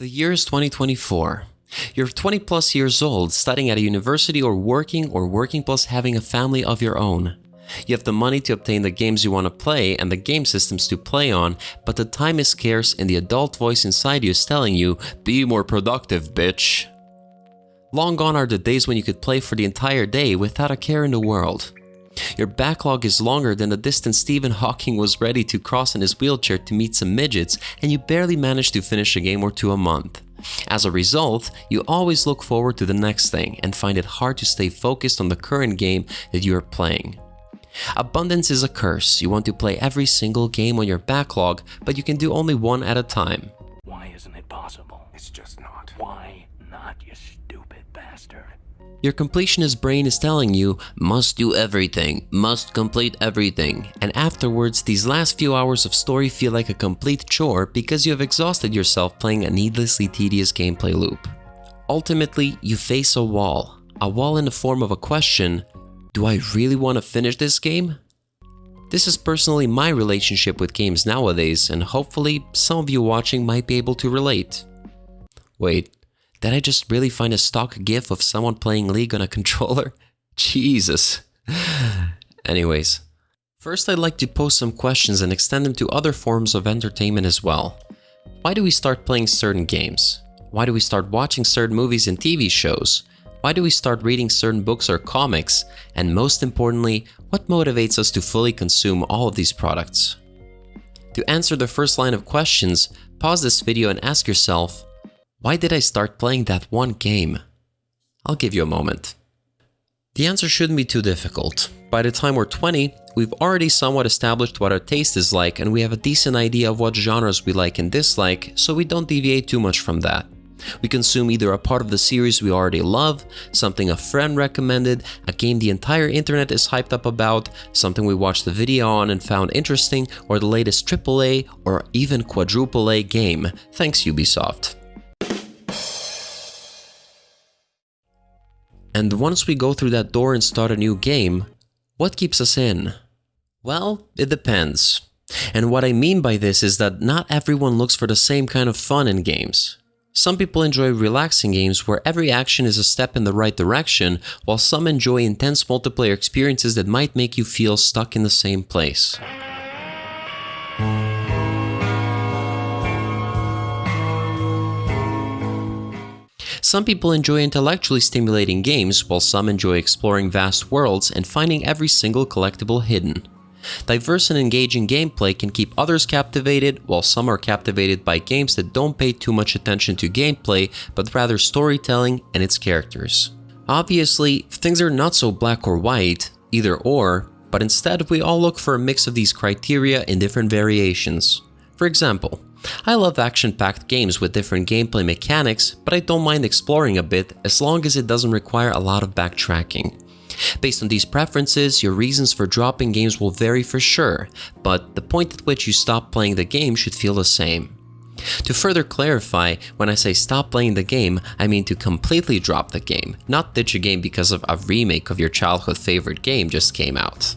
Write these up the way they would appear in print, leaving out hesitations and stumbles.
The year is 2024. You're 20 plus years old, studying at a university or working plus having a family of your own. You have the money to obtain the games you want to play and the game systems to play on, but the time is scarce and the adult voice inside you is telling you, be more productive, bitch. Long gone are the days when you could play for the entire day without a care in the world. Your backlog is longer than the distance Stephen Hawking was ready to cross in his wheelchair to meet some midgets, and you barely manage to finish a game or two a month. As a result, you always look forward to the next thing and find it hard to stay focused on the current game that you are playing. Abundance is a curse. You want to play every single game on your backlog, but you can do only one at a time. Why isn't it possible? It's just not. Why not, you stupid bastard? Your completionist brain is telling you, must do everything, must complete everything, and afterwards these last few hours of story feel like a complete chore because you have exhausted yourself playing a needlessly tedious gameplay loop. Ultimately, you face a wall in the form of a question, do I really want to finish this game? This is personally my relationship with games nowadays, and hopefully some of you watching might be able to relate. Wait. Did I just really find a stock gif of someone playing League on a controller? Jesus. Anyways, first I'd like to pose some questions and extend them to other forms of entertainment as well. Why do we start playing certain games? Why do we start watching certain movies and TV shows? Why do we start reading certain books or comics? And most importantly, what motivates us to fully consume all of these products? To answer the first line of questions, pause this video and ask yourself, why did I start playing that one game? I'll give you a moment. The answer shouldn't be too difficult. By the time we're 20, we've already somewhat established what our taste is like and we have a decent idea of what genres we like and dislike, so we don't deviate too much from that. We consume either a part of the series we already love, something a friend recommended, a game the entire internet is hyped up about, something we watched the video on and found interesting, or the latest AAA or even quadruple A game. Thanks Ubisoft. And once we go through that door and start a new game, what keeps us in? Well, it depends. And what I mean by this is that not everyone looks for the same kind of fun in games. Some people enjoy relaxing games where every action is a step in the right direction, while some enjoy intense multiplayer experiences that might make you feel stuck in the same place. Some people enjoy intellectually stimulating games, while some enjoy exploring vast worlds and finding every single collectible hidden. Diverse and engaging gameplay can keep others captivated, while some are captivated by games that don't pay too much attention to gameplay, but rather storytelling and its characters. Obviously, things are not so black or white, either or, but instead we all look for a mix of these criteria in different variations. For example, I love action-packed games with different gameplay mechanics, but I don't mind exploring a bit as long as it doesn't require a lot of backtracking. Based on these preferences, your reasons for dropping games will vary for sure, but the point at which you stop playing the game should feel the same. To further clarify, when I say stop playing the game, I mean to completely drop the game, not ditch a game because of a remake of your childhood favorite game just came out.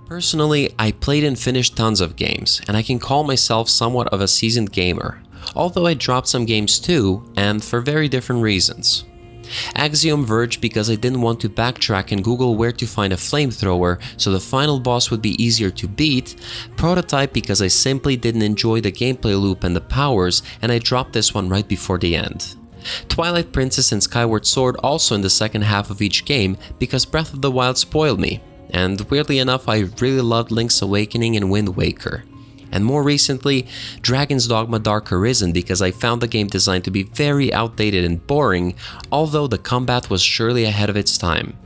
Personally, I played and finished tons of games, and I can call myself somewhat of a seasoned gamer, although I dropped some games too, and for very different reasons. Axiom Verge because I didn't want to backtrack and Google where to find a flamethrower so the final boss would be easier to beat, Prototype because I simply didn't enjoy the gameplay loop and the powers, and I dropped this one right before the end. Twilight Princess and Skyward Sword also in the second half of each game because Breath of the Wild spoiled me. And weirdly enough, I really loved Link's Awakening and Wind Waker. And more recently, Dragon's Dogma Dark Arisen because I found the game design to be very outdated and boring, although the combat was surely ahead of its time.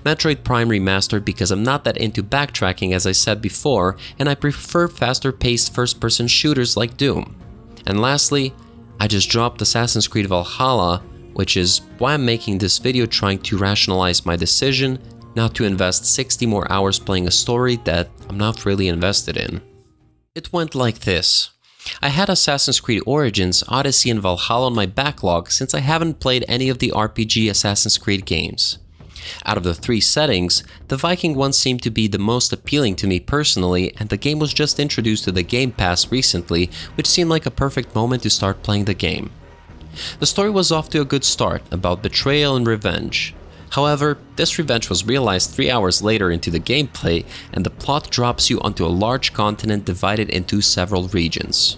Metroid Prime Remastered because I'm not that into backtracking as I said before, and I prefer faster paced first person shooters like Doom. And lastly, I just dropped Assassin's Creed Valhalla, which is why I'm making this video trying to rationalize my decision not to invest 60 more hours playing a story that I'm not really invested in. It went like this. I had Assassin's Creed Origins, Odyssey and Valhalla on my backlog since I haven't played any of the RPG Assassin's Creed games. Out of the three settings, the Viking one seemed to be the most appealing to me personally, and the game was just introduced to the Game Pass recently, which seemed like a perfect moment to start playing the game. The story was off to a good start, about betrayal and revenge. However, this revenge was realized 3 hours later into the gameplay, and the plot drops you onto a large continent divided into several regions.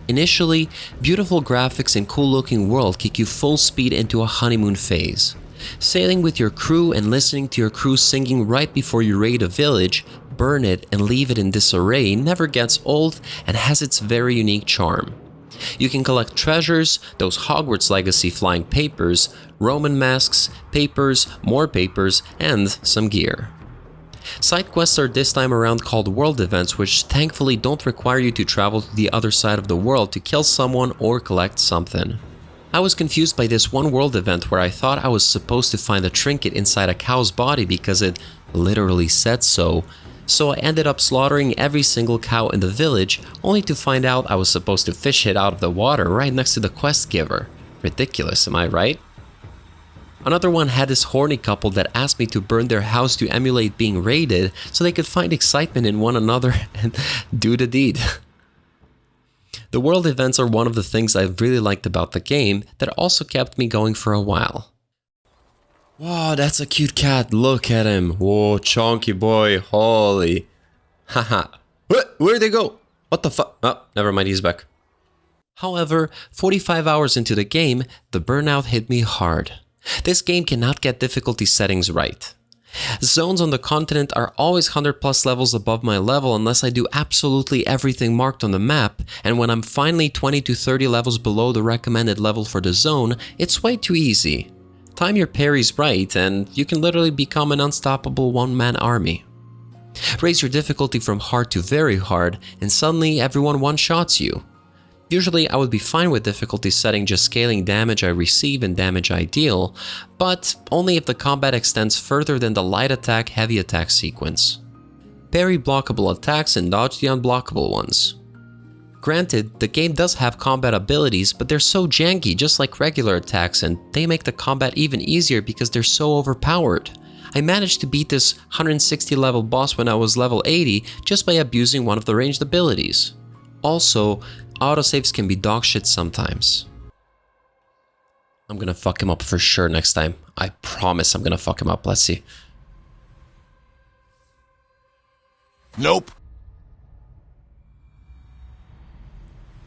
Initially, beautiful graphics and cool looking world kick you full speed into a honeymoon phase. Sailing with your crew and listening to your crew singing right before you raid a village, burn it and leave it in disarray never gets old and has its very unique charm. You can collect treasures, those Hogwarts Legacy flying papers, Roman masks, papers, more papers, and some gear. Side quests are this time around called world events, which thankfully don't require you to travel to the other side of the world to kill someone or collect something. I was confused by this one world event where I thought I was supposed to find a trinket inside a cow's body because it literally said so. So I ended up slaughtering every single cow in the village, only to find out I was supposed to fish it out of the water right next to the quest giver. Ridiculous, am I right? Another one had this horny couple that asked me to burn their house to emulate being raided so they could find excitement in one another and do the deed. The world events are one of the things I really liked about the game that also kept me going for a while. Wow, that's a cute cat, look at him. Whoa, chunky boy, holy. Haha. Where'd they go? What the fuck? Oh, never mind, he's back. However, 45 hours into the game, the burnout hit me hard. This game cannot get difficulty settings right. Zones on the continent are always 100 plus levels above my level unless I do absolutely everything marked on the map, and when I'm finally 20 to 30 levels below the recommended level for the zone, it's way too easy. Time your parries right and you can literally become an unstoppable one-man army. Raise your difficulty from hard to very hard and suddenly everyone one-shots you. Usually I would be fine with difficulty setting just scaling damage I receive and damage I deal, but only if the combat extends further than the light attack heavy attack sequence. Parry blockable attacks and dodge the unblockable ones. Granted, the game does have combat abilities, but they're so janky just like regular attacks and they make the combat even easier because they're so overpowered. I managed to beat this 160 level boss when I was level 80 just by abusing one of the ranged abilities. Also, autosaves can be dog shit sometimes. I'm gonna fuck him up for sure next time. I promise I'm gonna fuck him up. Let's see. Nope.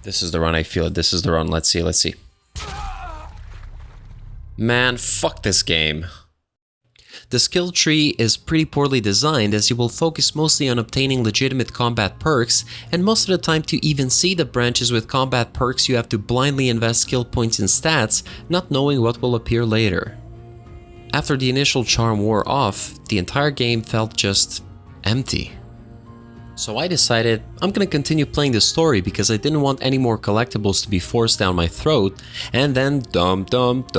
This is the run, I feel it. This is the run. Let's see. Man, fuck this game. The skill tree is pretty poorly designed as you will focus mostly on obtaining legitimate combat perks, and most of the time to even see the branches with combat perks you have to blindly invest skill points in stats, not knowing what will appear later. After the initial charm wore off, the entire game felt just empty. So I decided I'm gonna continue playing the story because I didn't want any more collectibles to be forced down my throat, and then the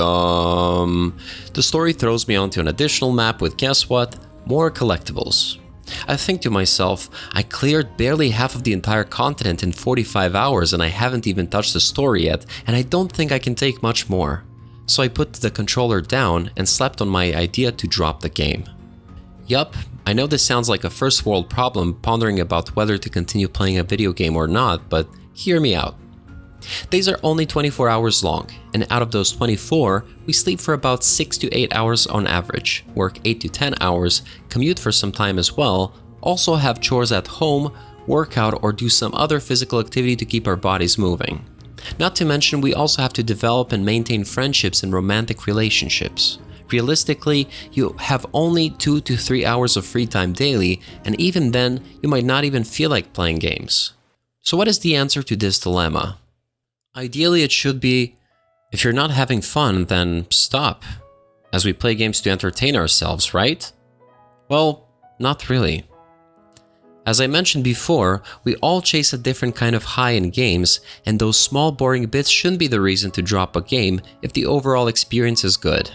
story throws me onto an additional map with, guess what? More collectibles. I think to myself, I cleared barely half of the entire continent in 45 hours and I haven't even touched the story yet, and I don't think I can take much more. So I put the controller down and slept on my idea to drop the game. Yup, I know this sounds like a first world problem pondering about whether to continue playing a video game or not, but hear me out. Days are only 24 hours long, and out of those 24, we sleep for about 6 to 8 hours on average, work 8 to 10 hours, commute for some time as well, also have chores at home, work out or do some other physical activity to keep our bodies moving. Not to mention we also have to develop and maintain friendships and romantic relationships. Realistically, you have only 2 to 3 hours of free time daily, and even then, you might not even feel like playing games. So what is the answer to this dilemma? Ideally, it should be, if you're not having fun, then stop, as we play games to entertain ourselves, right? Well, not really. As I mentioned before, we all chase a different kind of high in games, and those small boring bits shouldn't be the reason to drop a game if the overall experience is good.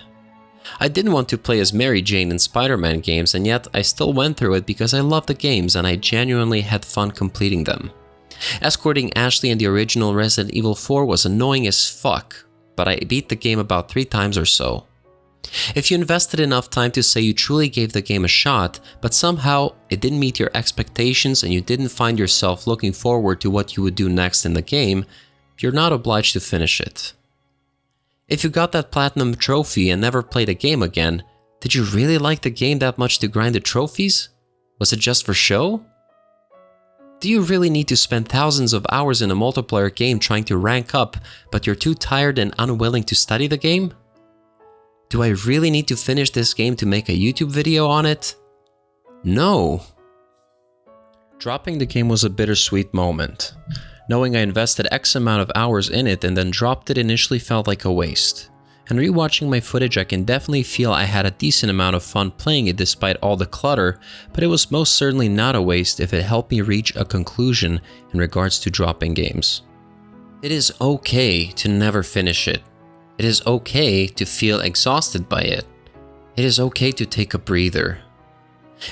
I didn't want to play as Mary Jane in Spider-Man games, and yet I still went through it because I love the games and I genuinely had fun completing them. Escorting Ashley in the original Resident Evil 4 was annoying as fuck, but I beat the game about 3 times or so. If you invested enough time to say you truly gave the game a shot, but somehow it didn't meet your expectations and you didn't find yourself looking forward to what you would do next in the game, you're not obliged to finish it. If you got that platinum trophy and never played a game again, did you really like the game that much to grind the trophies? Was it just for show? Do you really need to spend thousands of hours in a multiplayer game trying to rank up, but you're too tired and unwilling to study the game? Do I really need to finish this game to make a YouTube video on it? No. Dropping the game was a bittersweet moment. Knowing I invested X amount of hours in it and then dropped it initially felt like a waste. And rewatching my footage, I can definitely feel I had a decent amount of fun playing it despite all the clutter, but it was most certainly not a waste if it helped me reach a conclusion in regards to dropping games. It is okay to never finish it. It is okay to feel exhausted by it. It is okay to take a breather.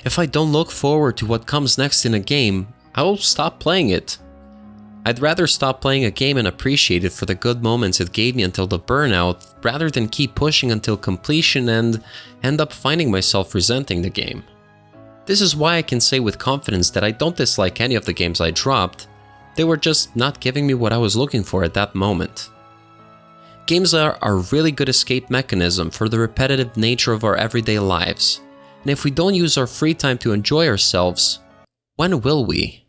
If I don't look forward to what comes next in a game, I will stop playing it. I'd rather stop playing a game and appreciate it for the good moments it gave me until the burnout, rather than keep pushing until completion and end up finding myself resenting the game. This is why I can say with confidence that I don't dislike any of the games I dropped. They were just not giving me what I was looking for at that moment. Games are a really good escape mechanism for the repetitive nature of our everyday lives. And if we don't use our free time to enjoy ourselves, when will we?